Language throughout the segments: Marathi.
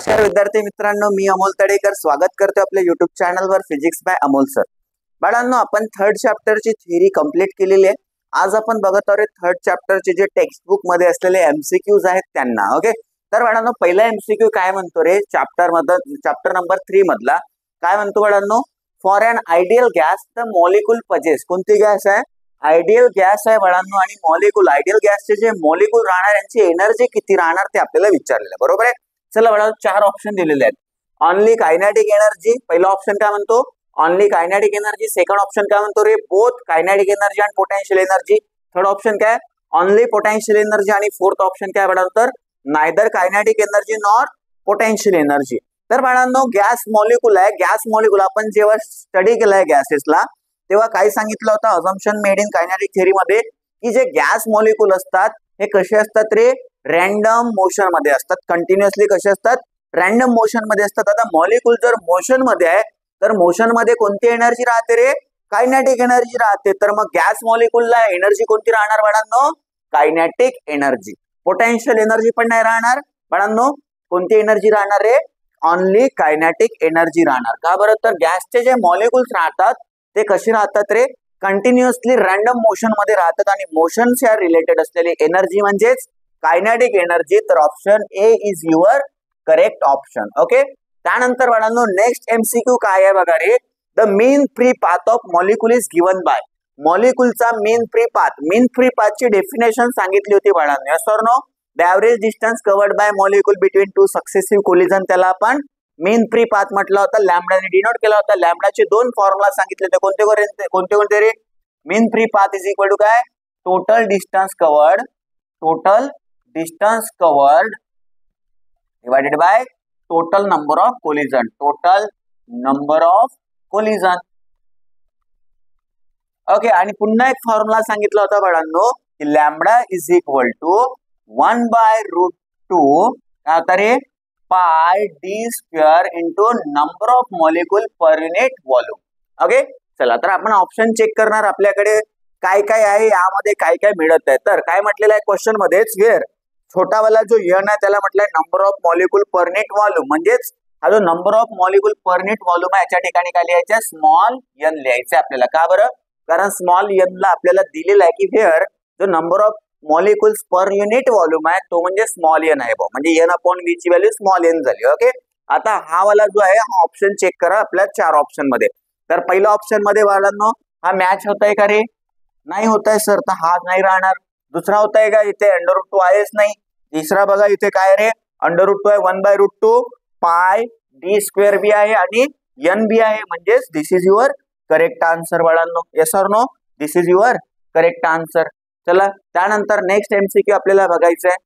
नमस्कार विद्यार्थी मित्रांनो, मी अमोल तडेकर स्वागत करतो आपल्या युट्यूब चॅनलवर फिजिक्स बाय अमोल सर. बाळांनो, आपण थर्ड चॅप्टरची थिअरी कंप्लीट केलेली आहे. आज आपण बघत आहोत थर्ड चॅप्टरचे जे टेक्स्ट बुक मध्ये असलेले एमसीक्यूज आहेत त्यांना. ओके, तर बाळांनो पहिला एमसीक्यू काय म्हणतो रे चॅप्टर नंबर 3 मधला काय म्हणतो बाळांनो? For an ideal gas the molecule possess. कोणती गॅस आहे? आयडियल गॅस आहे बाळांनो. आणि मॉलिक्यूल, आयडियल गॅसचे जे मॉलिक्यूल राहणार यांची एनर्जी किती राहणार ते आपल्याला विचारलेलं आहे. बरोबर आहे. चला बाळा, 4 ऑप्शन दिलेले आहेत. ऑनली कायनेटिक एनर्जी, पहिला ऑप्शन काय म्हणतो? Only kinetic energy. Second option काय म्हणतो रे? बोथ कायनेटिक एनर्जी आणि पोटेन्शियल एनर्जी. थर्ड ऑप्शन काय? Only potential energy. आणि फोर्थ ऑप्शन काय बाळा? तर neither kinetic energy nor potential energy. तर बाळांनो, गॅस मॉलिक्यूल आहे. गॅस मॉलिक्यूल आपण जेव्हा स्टडी केलाय गॅसेसला तेव्हा काय सांगितलं होतं assumption made in kinetic theory मध्ये, की जे गॅस मॉलिक्यूल असतात हे कसे असतात रे? रॅन्डम मोशन मध्ये असतात. कंटिन्युअसली कसे असतात? रॅन्डम मोशन मध्ये असतात. आता मॉलिक्यूल जर मोशन मध्ये आहे तर मोशन मध्ये कोणती एनर्जी राहते रे? कायनेटिक एनर्जी राहते. तर मग गॅस मॉलिक्यूलला एनर्जी कोणती राहणार बाळांनो? Kinetic energy. पोटेन्शियल एनर्जी पण नाही राहणार बाळांनो. कोणती एनर्जी राहणार रे? ऑनली कायनेटिक एनर्जी राहणार. का बरं? तर गॅसचे जे मॉलिक्यूल्स राहतात ते कसे राहतात रे? कंटिन्युअसली रॅन्डम मोशन मध्ये राहतात. आणि मोशनच्या रिलेटेड असलेली एनर्जी म्हणजेच कायनेटिक एनर्जी. तर option A is your correct option. Okay, त्यानंतर बाळांनो नेक्स्ट एमसीक्यू काय आहे बघा रे? The mean free path of molecule is given by. मॉलिक्यूलचा mean free path, mean free पाथची डेफिनेशन सांगितली होती बाळांनो. Yes or no? The average distance covered by molecule between two successive collision, त्याला आपण मीन फ्री पाथ म्हटलं होतं. लॅम्बडाने डिनोट केला होता. लॅम्बडाचे 2 फॉर्म्युला सांगितले होते. कोणते रे? Mean free path is equal to काय? Total distance covered, total distance covered divided by total number of collision, total number of collision. Okay, आणि पुन्हा एक फॉर्म्युला सांगितला होता बाळांनो की लॅम्बडा इज इक्वल टू 1/√2 काय होता रे? Pi D square into number of molecule per unit volume. Okay, चला तर आपण ऑप्शन चेक करणार आपल्याकडे काय काय आहे, यामध्ये काय काय मिळत आहे. तर काय म्हटलेलं आहे क्वेश्चन मध्येच, वेअर छोटा वाला जो एन आहे त्याला म्हटलंय number of molecule per unit volume. म्हणजेच हा जो number of molecule per unit volume आहे याच्या ठिकाणी काय लिहायचं? स्मॉल एन लिहायचं आपल्याला. का बरं? कारण स्मॉल एन ला आपल्याला दिलेला आहे की वेअर जो number of molecules per unit volume आहे तो म्हणजे स्मॉल एन आहे. म्हणजे एन अपॉन व्ही ची व्हॅल्यू स्मॉल एन झाली. ओके, आता हा वाला जो आहे हा ऑप्शन चेक करा आपल्या 4 ऑप्शन मध्ये. तर पहिल्या ऑप्शन मध्ये बाळांनो हा मॅच होत आहे का रे? नाही होत आहे सर, तर हा नाही राहणार. दुसरा होत आहे का? इथे √2 आहेच नाही. तिसरा बघा इथे काय रे? √2 आहे, 1/√2 पाय डी स्क्वेअर बी आहे आणि एन बी आहे. म्हणजेच this is your correct answer बाळांनो. Yes or no? This is your correct answer. चला त्यानंतर नेक्स्ट एमसीक्यू आपल्याला बघायचं आहे.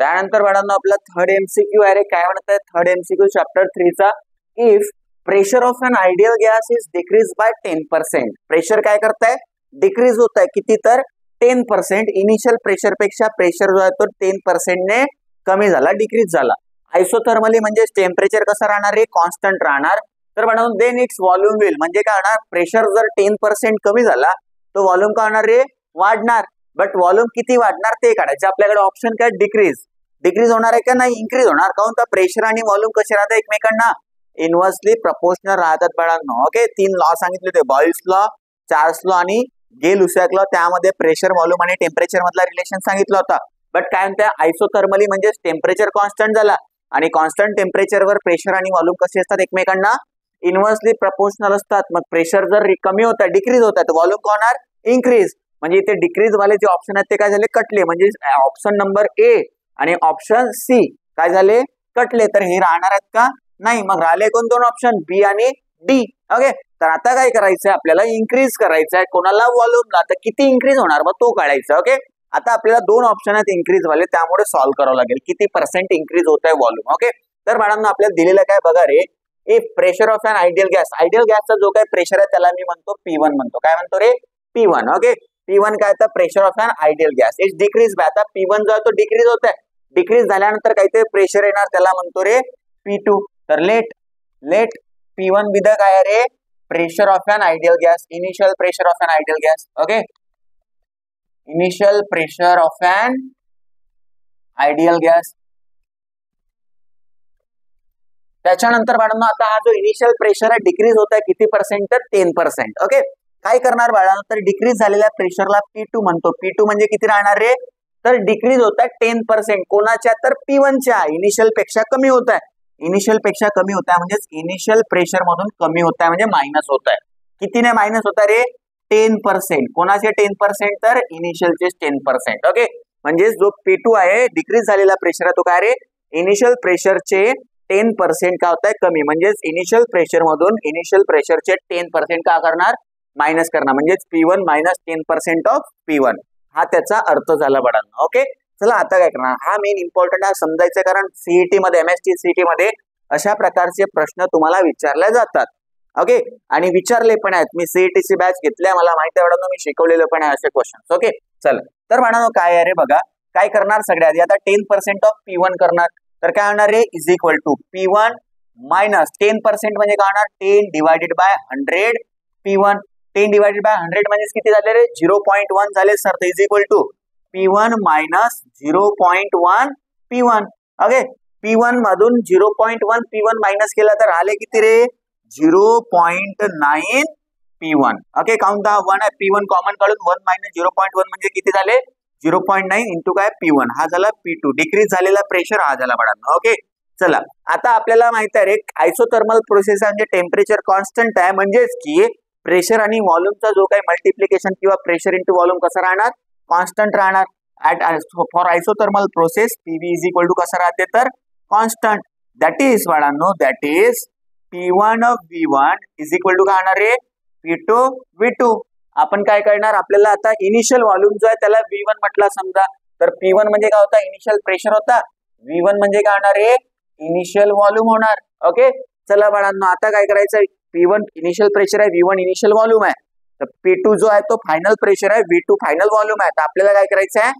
त्यानंतर बाळांनो आपला थर्ड एमसीक्यू आहे रे. काय म्हणत आहे थर्ड एमसीक्यू चॅप्टर 3 चा? If pressure of an ideal gas is decrease by 10%. Pressure काय करताय? डिक्रीज होत आहे. किती? तर 10%. इनिशियल प्रेशर पेक्षा प्रेशर जो आहे तो 10% ने कमी झाला, डिक्रीज झाला. आयसोथर्मली म्हणजे टेम्परेचर कसं राहणार रे? कॉन्स्टंट राहणार. तर म्हणून देन इट्स व्हॉल्यूम विल, म्हणजे काय होणार? प्रेशर जर 10% कमी झाला तो व्हॉल्यूम काय होणार रे? वाढणार. बट व्हॉल्यूम किती वाढणार ते काढायचं. आपल्याकडे ऑप्शन काय? डिक्रीज. डिक्रीज होणार आहे का नाही? इन्क्रीज होणार. काऊन? तर प्रेशर आणि व्हॉल्यूम कसे राहतात एकमेकांना? इनव्हर्सली प्रपोर्शनल राहतात बाळांनो. ओके, 3 लॉ सांगितले होते, बॉइल्स लॉ, चार्ल्स लॉ आणि गे-लुसाक लॉ. त्यामध्ये प्रेशर, व्हॉल्यूम आणि टेम्परेचर मधला रिलेशन सांगितलं होता. बट काय म्हणते? आयसोथर्मली म्हणजे टेम्परेचर कॉन्स्टंट झाला आणि कॉन्स्टंट टेम्परेचरवर प्रेशर आणि व्हॉल्यूम कसे असतात एकमेकांना? इनव्हर्सली प्रपोर्शनल असतात. मग प्रेशर जर कमी होत आहे, डिक्रीज होत आहे, तर व्हॉल्यूम काय होणार? इन्क्रीज. म्हणजे इथे डिक्रीज वाले जे ऑप्शन आहेत ते काय झाले? कटले. म्हणजे ऑप्शन नंबर ए आणि ऑप्शन सी काय झाले? कटले. तर हे राहणार आहेत का? नाही. मग राहिले कोण? 2 ऑप्शन, बी आणि डी. ओके, तर आता काय करायचंय आपल्याला? इन्क्रीज करायचं आहे. कोणाला? व्हॉल्यूमला. तर किती इन्क्रीज होणार मग तो काढायचा. ओके, आता आपल्याला 2 ऑप्शन आहेत इन्क्रीज वाले, त्यामुळे सॉल्व्ह करावं लागेल किती % इन्क्रीज होत आहे व्हॉल्यूम. ओके, तर बाळांनो आपल्याला दिलेलं काय बघा रे? If pressure of an ideal gas, ideal गॅसचा जो काय प्रेशर आहे त्याला मी म्हणतो P1 म्हणतो. काय म्हणतो रे? P1. ओके, P1 काय? तर pressure of an ideal gas is decrease by. आता P1 जो आहे तो डिक्रीज होत आहे. डिक्रीज झाल्यानंतर काहीतरी प्रेशर येणार, त्याला म्हणतो रे P2. तर लेट P1 विद काय रे? Pressure of an ideal gas, initial pressure of an ideal gas. Okay, initial pressure of an ideal gas. त्याच्यानंतर बाळांनो आता हा जो इनिशियल प्रेशर आहे डिक्रीज होत आहे किती पर्सेंट तर 10%. ओके, काय करणार बाळांनो तर डिक्रीज झालेल्या प्रेशरला P2 म्हणतो. P2 म्हणजे किती राहणार रे तर डिक्रीज होत आहे 10%. कोणाच्या तर P1च्या इनिशियल पेक्षा कमी होत आहे. इनिशियल पेक्षा कमी होत आहे म्हणजेच इनिशियल प्रेशर मधून कमी होत आहे म्हणजे मायनस होत आहे. कितीने मायनस होत आहे रे 10%. कोणाचे 10% तर इनिशियलचे 10%. ओके, म्हणजे जो P2 आहे डिक्रीज झालेला प्रेशर आहे तो काय रे इनिशियल प्रेशरचे 10% का होत आहे कमी. म्हणजेच इनिशियल प्रेशर मधून इनिशियल प्रेशरचे 10% का करणार मायनस करणार. म्हणजेच P1 मायनस 10% ऑफ P1 हा त्याचा अर्थ झाला बाळांनो. ओके, चला आता काय करणार हा मेन इम्पॉर्टंट आहे समजायचं, कारण सीईटी मध्ये MST CET मध्ये अशा प्रकारचे प्रश्न तुम्हाला विचारले जातात. ओके, आणि विचारले पण आहेत. मी सीईटीची बॅच घेतल्या, मला माहिती आहे बाळांनो, मी शिकवलेलं पण आहे असे क्वेश्चन. ओके, चला तर बाळांनो काय आहे रे बघा, काय करणार सगळ्यात आधी आता 10% ऑफ P1 करणार. तर काय होणार रे is equal to P1 minus 10% म्हणजे काय होणार 10 divided by 100 P1. 10 divided by 100 म्हणजे किती झाले रे 0.1 झाले सर. तर is equal to P1 minus 0.1 P1. Okay, P1 मधून 0.1 P1 मायनस केला तर आले किती रे 0.9 P1. ओके, काउंट द 1 आहे P1 कॉमन काढून 1 मायनस 0.1 म्हणजे किती झाले 0.9 इंटू काय P1 हा झाला P2. डिक्रीज झालेला प्रेशर हा झाला बाळांनो. ओके, चला आता आपल्याला माहित आहे रे आयसोथर्मल प्रोसेस म्हणजे टेम्परेचर कॉन्स्टंट आहे, म्हणजेच की प्रेशर आणि व्हॉल्यूमचा जो काही मल्टिप्लिकेशन किंवा प्रेशर इंटू व्हॉल्यूम कसं राहणार कॉन्स्टंट राहणार. For isothermal process PV is equal to कसं राहते तर कॉन्स्टंट. दॅट इज बाळांनो that is P1 of V1 is equal to काय होणार रे P2 V2. आपण काय करणार आपल्याला आता इनिशियल व्हॉल्यूम जो आहे त्याला V1 म्हटला समजा, तर P1 म्हणजे काय होता इनिशियल प्रेशर होता, V1 म्हणजे काय होणार रे इनिशियल व्हॉल्यूम होणार. ओके, चला बाळांनो आता काय करायचं P1 इनिशियल प्रेशर आहे, V1 इनिशियल व्हॉल्यूम आहे, तर P2 जो आहे तो फायनल प्रेशर आहे, V2 फायनल व्हॉल्यूम आहे. तर आपल्याला काय करायचं आहे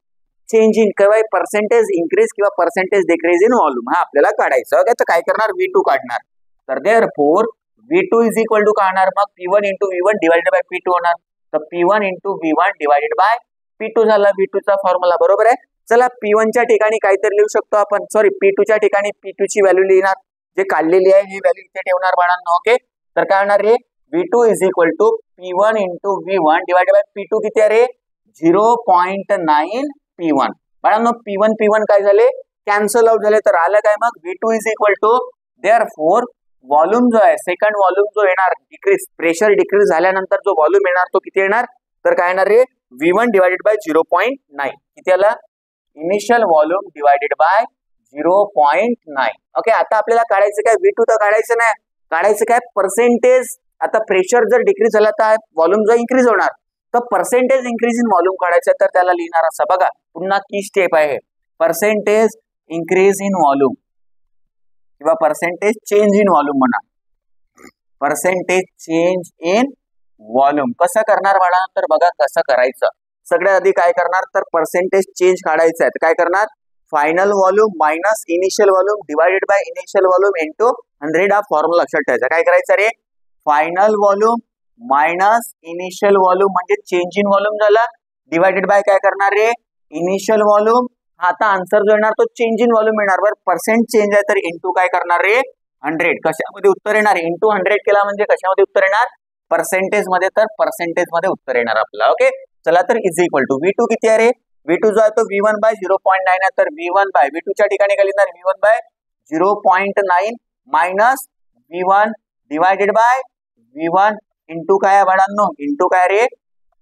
चेंज इन किंवा पर्सेंटेज इंक्रीज किंवा पर्सेंटेज डिक्रीज इन व्हॉल्यूम हा आपल्याला काढायचं. ओके, तर काय करणार V2 काढणार. तर therefore V2 is equal to काढणार मग P1 into V1 divided by P2 होणार. तर P1 into V1 divided by P2 झाला V2 चा फॉर्म्युला. बरोबर आहे. चला P1 च्या ठिकाणी काहीतरी लिहू शकतो आपण, सॉरी P2 च्या ठिकाणी P2 ची व्हॅल्यू लिहिणार, जे काढलेली आहे ही व्हॅल्यू इथे ठेवणार बाळांनो. ओके, तर काय होणार रे V2 is equal to P1 into V1 divided by P2 किती आहे रे 0.9 P1. बाळांनो P1 काय झाले कॅन्सल आउट झाले, तर आलं काय मग V2 is equal to therefore volume जो आहे सेकंड व्हॉल्यूम जो येणार डिक्रीज प्रेशर डिक्रीज झाल्यानंतर जो व्हॉल्यूम येणार तो किती येणार तर काय येणार रे V1 डिवाइडेड बाय 0.9. किती आला initial volume divided by 0.9. Okay, आता आपल्याला काढायचं काय V2 तर काढायचं नाही, काढायचं काय पर्सेंटेज. आता प्रेशर जर डिक्रीज झाला तर व्हॉल्यूम जर इन्क्रीज होणार तर पर्सेंटेज इन्क्रीज इन व्हॉल्यूम काढायचं, तर त्याला लिहिणार असं बघा पुन्हा की स्टेप आहे पर्सेंटेज इन्क्रीज इन व्हॉल्यूम किंवा पर्सेंटेज चेंज इन व्हॉल्यूम म्हणा. पर्सेंटेज चेंज इन व्हॉल्यूम कसं करणार बाळा तर बघा कसं करायचं. सगळ्यात आधी काय करणार तर पर्सेंटेज चेंज काढायचं आहे, तर काय करणार final volume minus initial volume divided by initial volume into 100 हा फॉर्म्युला लक्षात ठेवायचा. काय करायचं रे final volume minus initial volume म्हणजे चेंज इन व्हॉल्यूम झाला डिवाइडेड बाय काय करणार रे इनिशियल व्हॉल्यूम. आता आन्सर जो येणार तो चेंज इन व्हॉल्यूम येणार. बरं पर्सेंट चेंज आहे तर इंटू काय करणार रे 100. कशामध्ये उत्तर येणार इंटू 100 केला म्हणजे कशामध्ये उत्तर येणार पर्सेंटेज मध्ये, तर पर्सेंटेज मध्ये उत्तर येणार आपला. ओके, चला तर इज इक्वल टू V2 किती आहे रे V2 जो आहे तो V1 बाय 0.9 आहे, तर V1 बाय V2 च्या ठिकाणी काय लिहिणार V1 by 0.9 minus V1 divided by V1 into काय आहे बाळांनो इंटू काय रे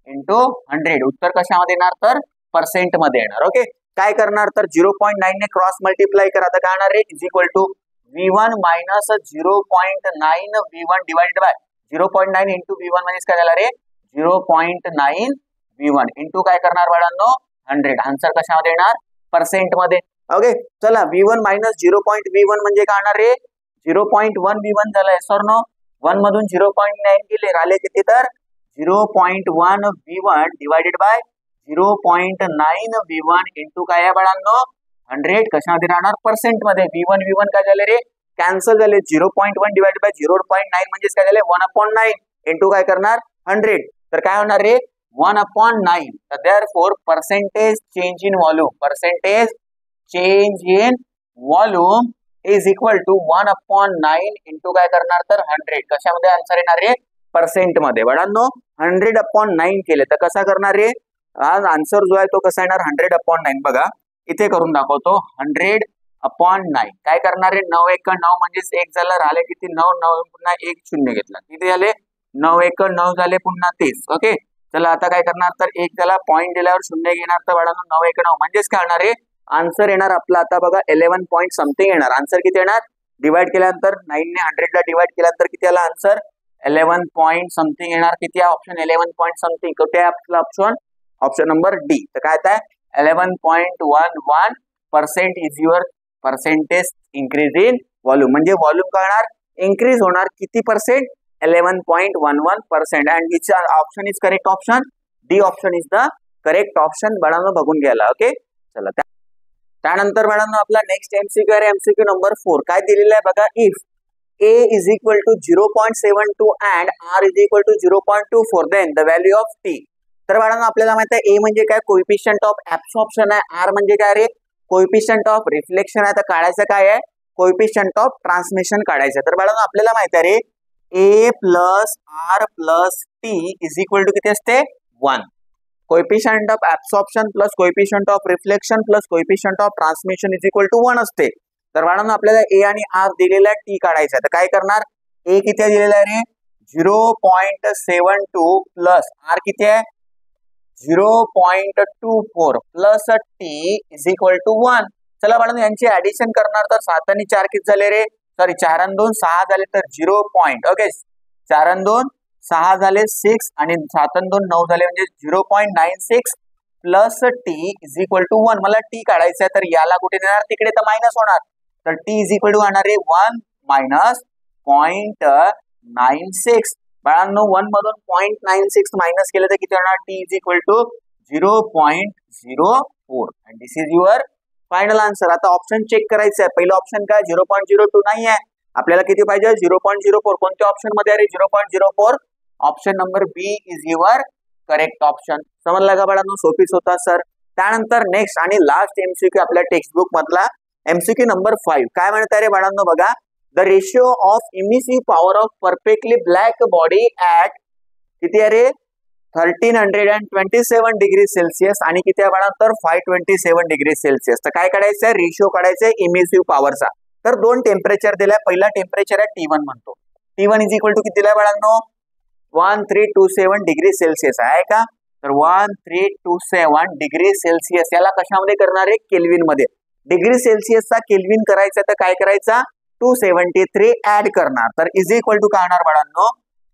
इंटू 100. उत्तर कशामध्ये येणार तर पर्सेंट मध्ये येणार. ओके, काय करणार तर 0.9 ने क्रॉस मल्टिप्लाय करा, तर काय होणार रे is equal to V1 minus 0.9 V1 divided by 0.9 into V1 म्हणजे काय झाला रे 0.9 V1 इंटू काय करणार बाळांनो 100. आन्सर कशामध्ये येणार पर्सेंट मध्ये. ओके, चला V1 मायनस 0.V1 म्हणजे काय होणार रे 0.1 V1 झालं. येस ऑर नो 1 मधून 0.9 गेले राहिले किती तर 0.1 V1 divided by 0.9 V1 into काय आहे बाळांनो 100. कशामध्ये राहणार पर्सेंट मध्ये. V1 काय झाले रे कॅन्सल झाले. 0.1 डिवाइडेड बाय 0.9 म्हणजे काय झाले 1/9 इंटू काय करणार 100. तर काय होणार रे 1/9. तर therefore percentage change in volume percentage change in volume is equal to 1/9 into काय करणार तर 100. कशामध्ये आन्सर येणार आहे पर्सेंट मध्ये. बाळांनो 100/9 केले तर कसा करणार आहे आज आन्सर जो आहे तो कसा येणार 100/9. बघा इथे करून दाखवतो 100/9 काय करणार आहे 9 1 9 म्हणजेच 1 झालं राहिले किती 9 9 पुन्हा 1 0 घेतला किती झाले 9 1 9 झाले पुन्हा 30. ओके चला आता काय करणार तर 1 त्याला पॉईंट दिल्यावर 0 घेणार तर बाळांनो 9 1 9 म्हणजेच काय होणार आहे आन्सर येणार आपला आता बघा 11 पॉईंट समथिंग येणार. आन्सर किती येणार डिवाइड केल्यानंतर 9 ने 100 ला डिवाइड केल्यानंतर किती आला आन्सर 11 पॉईंट समथिंग येणार. किती आहे ऑप्शन 11 पॉईंट समथिंग. कुठे आहे आपला ऑप्शन ऑप्शन नंबर डी. तर काय आहे 11.11% is your percentage increase in volume. म्हणजे व्हॉल्यूम करणार इन्क्रीज होणार किती percent 11.11% and which option is correct option D. Option is the correct option. बाळांनो बघून घ्यायला. ओके चला त्यानंतर बाळांनो आपला नेक्स्ट एमसीक्यू आहे एमसीक्यू नंबर 4. काय दिलेलं आहे बघा if a is equal to 0.72 and r is equal to 0.24 then the value of t. तर बाळांनो आपल्याला माहित आहे a म्हणजे काय कोएफिशियंट ऑफ ऍब्सॉर्प्शन आहे. r म्हणजे काय रे कोएफिशियंट ऑफ रिफ्लेक्शन आहे. तर काढायचं काय आहे कोएफिशियंट ऑफ ट्रान्समिशन काढायचं. तर बाळांनो आपल्याला माहित आहे रे a plus r plus t is equal to किती असते 1. Coefficient of absorption plus coefficient of reflection plus coefficient of transmission is equal to 1 असते. तर बाळांनो आपल्याला ए आणि आर दिलेला टी काढायचा आहे. तर काय करणार ए किती दिलेला आहे रे 0.72 प्लस आर किती आहे 0.24 plus T is equal to 1. चला बाळांनो यांची ऍडिशन करणार तर 7 आणि 4 किती झाले रे सॉरी 4 आणि 2 6 झाले तर 0. ओके 4 आणि 2 6 झाले 6 आणि 7 आणि 2 9 झाले म्हणजे 0.96 plus T is equal to 1. मला टी काढायचं आहे तर याला कुठे देणार तिकडे तर मायनस होणार. तर टी इज इक्वल टू होणार आहे 1 मायनस 0.96. बाळांनो 1 मधून 0.96 मायनस केलं तर किती होणार T is equal to 0.04 and this is your final answer. आता ऑप्शन चेक करायचं आहे. पहिलं ऑप्शन काय 0.02 नाही आहे आपल्याला किती पाहिजे 0.04. कोणत्या ऑप्शन मध्ये आहे 0.04. Option number B is your correct option. समजला का बाळांनो सोपीच होता सर. त्यानंतर नेक्स्ट आणि लास्ट एमसीक्यू आपल्या टेक्स्ट बुक मधला एमसीक्यू नंबर 5. काय म्हणताय रे बाळांनो बघा the ratio of emissive power of perfectly black body at किती आहे रे 1327 डिग्री सेल्सिअस आणि किती आहे बाळा तर 527 डिग्री सेल्सिअस. तर काय काढायचं आहे रेशिओ काढायचा आहे इमिसिव्ह पॉवरचा. तर दोन टेम्परेचर दिलाय. पहिला टेम्परेचर आहे T1 म्हणतो T1 इज इक्वल टू किती दिलाय बाळांनो 1327 डिग्री सेल्सिअस आहे का. तर 1327 डिग्री सेल्सिअस याला कशामध्ये करणार आहे केल्विन मध्ये. डिग्री सेल्सिअसचा केल्विन करायचा तर काय करायचा 273 ऍड करणार. तर इज इक्वल टू काय होणार बाळांनो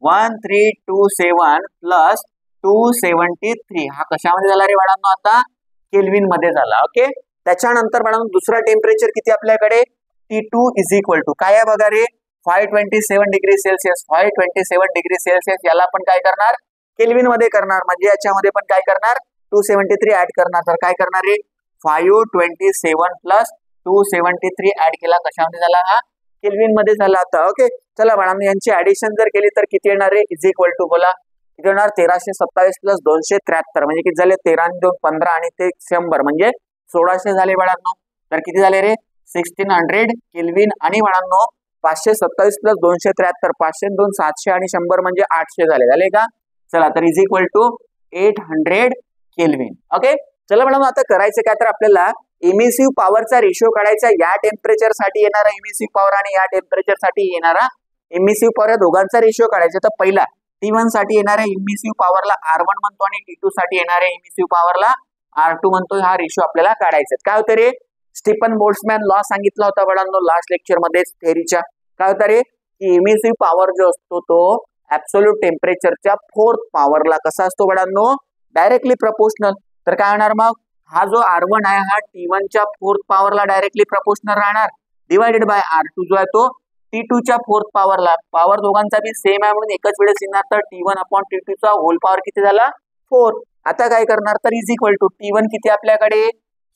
1327 प्लस 273 हा कशामध्ये झाला रे बाळांनो आता केल्विन मध्ये झाला. ओके त्याच्यानंतर बाळांनो दुसरा टेम्परेचर किती आपल्याकडे T2 इज इक्वल टू काय आहे बघा रे 527 डिग्री सेल्सिअस. 527 डिग्री सेल्सिअस याला पण काय करणार केल्विन मध्ये करणार म्हणजे याच्यामध्ये पण काय करणार 273 ऍड करणार. तर काय करणार रे 527 प्लस 273 ऍड केला कशामध्ये झाला हा केल्विन मध्ये झाला आता. ओके चला बाळांनो यांची ऍडिशन जर केली तर किती येणार आहे इज इक्वल टू बोला किती होणार 1327 प्लस 273 म्हणजे किती झाले 13 आणि 2 15 आणि ते 100 म्हणजे 1600 झाले बाळांनो. तर किती झाले रे 1600 केल्विन आणि बाळांनो 527 प्लस 273 500 2 700 आणि 100 म्हणजे 800 झाले का. चला तर is equal to 800 kelvin. Okay चला बाळांनो आता करायचं काय तर आपल्याला इमिसिव्ह पॉवरचा रेशिओ काढायचा. या टेम्परेचर साठी येणारा इमिसिव्ह पॉवर आणि या टेम्परेचर साठी येणारा इमिसिव्ह पॉवर या दोघांचा रेशिओ काढायचा. तर पहिला T1 साठी येणाऱ्या इमिसिव्ह पॉवरला R1 म्हणतो आणि T2 साठी येणाऱ्या इमिसिव्ह पॉवरला R2 म्हणतो. हा रेशिओ आपल्याला काढायचा. काय होतं रे स्टीफन बोल्ट्झमॅन लॉ सांगितला होता बाळांनो लास्ट लेक्चर मध्ये थेअरीच्या. काय होता रे की इमिसिव्ह पॉवर जो असतो तो ऍब्सोल्यूट टेम्परेचरच्या 4th पॉवरला कसा असतो बाळांनो डायरेक्टली प्रपोर्शनल. तर काय होणार मग हा जो R1 आहे हा T1 च्या 4th पॉवरला डायरेक्टली प्रपोर्शनल राहणार डिवायडेड बाय R2 जो आहे तो T2 च्या 4th पॉवरला. पॉवर दोघांचा बी सेम आहे म्हणून एकच वेळेस येणार. तर T1 अपॉन T2 चा होल पॉवर किती झाला 4. आता काय करणार तर इज इक्वल टू T1 किती आपल्याकडे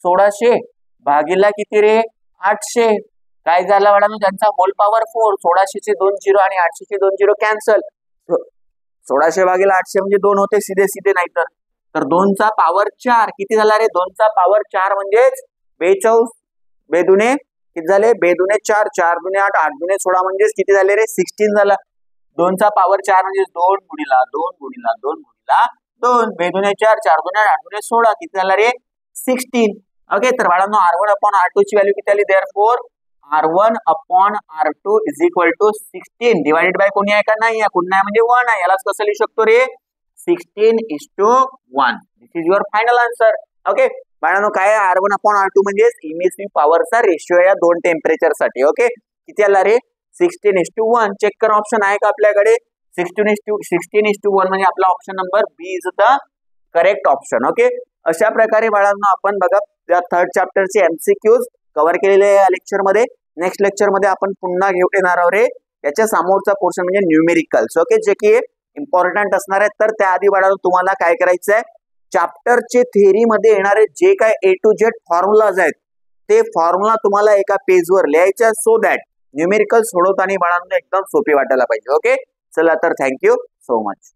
1600 भागीला किती रे 800. काय झाला बाळांनो त्यांचा होल पॉवर 4. 1600 चे 2 0 आणि 800 चे 2 0 कॅन्सल. 1600 भागीला 800 म्हणजे 2 होते सीधे सीधे नाही तर 2 चा पॉवर 4 किती झाला रे 2 चा पॉवर 4 म्हणजेच 42 बेदुने किती झाले? 2 दुने 4, 4 दुने 8, 8 दुने 16 म्हणजेच किती झाले रे? 16 झाला. 2 चा पॉवर 4 म्हणजे 2 गुणिला 2 गुणिला 2 गुणिला 2. 2 दुने 4, 4 दुने 8, 8 दुने 16 किती झाला रे? 16. ओके, तर बाळांनो R1 अपॉन R2 ची व्हॅल्यू किती आली? Therefore R1 upon R2 is equal to 16 divided by कोणी आहे का? नाही आहे. कोणी नाही म्हणजे 1 आहे. यालाच कसं लिहू शकतो रे? 16:1. This is your final answer. Okay बाळांनो, काय आहे R1 अपॉन R2 म्हणजे इमिसिव्ह पॉवरचा रेशिओ या दोन टेम्परेचर साठी. ओके, किती आला रे? 16:1. चेक करा ऑप्शन आहे का आपल्याकडे? 16:1 म्हणजे आपला option number B is the correct option. Okay, अशा प्रकारे बाळांनो आपण बघा त्या थर्ड चॅप्टरचे एमसीक्यूज कव्हर केलेले आहे या लेक्चर मध्ये. नेक्स्ट लेक्चर मध्ये आपण पुन्हा घेऊन येणार आहोत रे याच्या समोरचा पोर्शन म्हणजे न्यूमेरिकल्स. ओके, जे की इम्पॉर्टंट असणार आहेत. तर त्याआधी बाळांनो तुम्हाला काय करायचं आहे? चॅप्टरचे थेअरी मध्ये येणारे जे काय A to Z फॉर्म्युलाज आहेत ते फॉर्म्युला तुम्हाला एका पेजवर लिहायचे सो दॅट न्यूमेरिकल सोडवताना बाळांनो एकदम सोपे वाटायला पाहिजे. ओके, चला तर थँक्यू सो मच.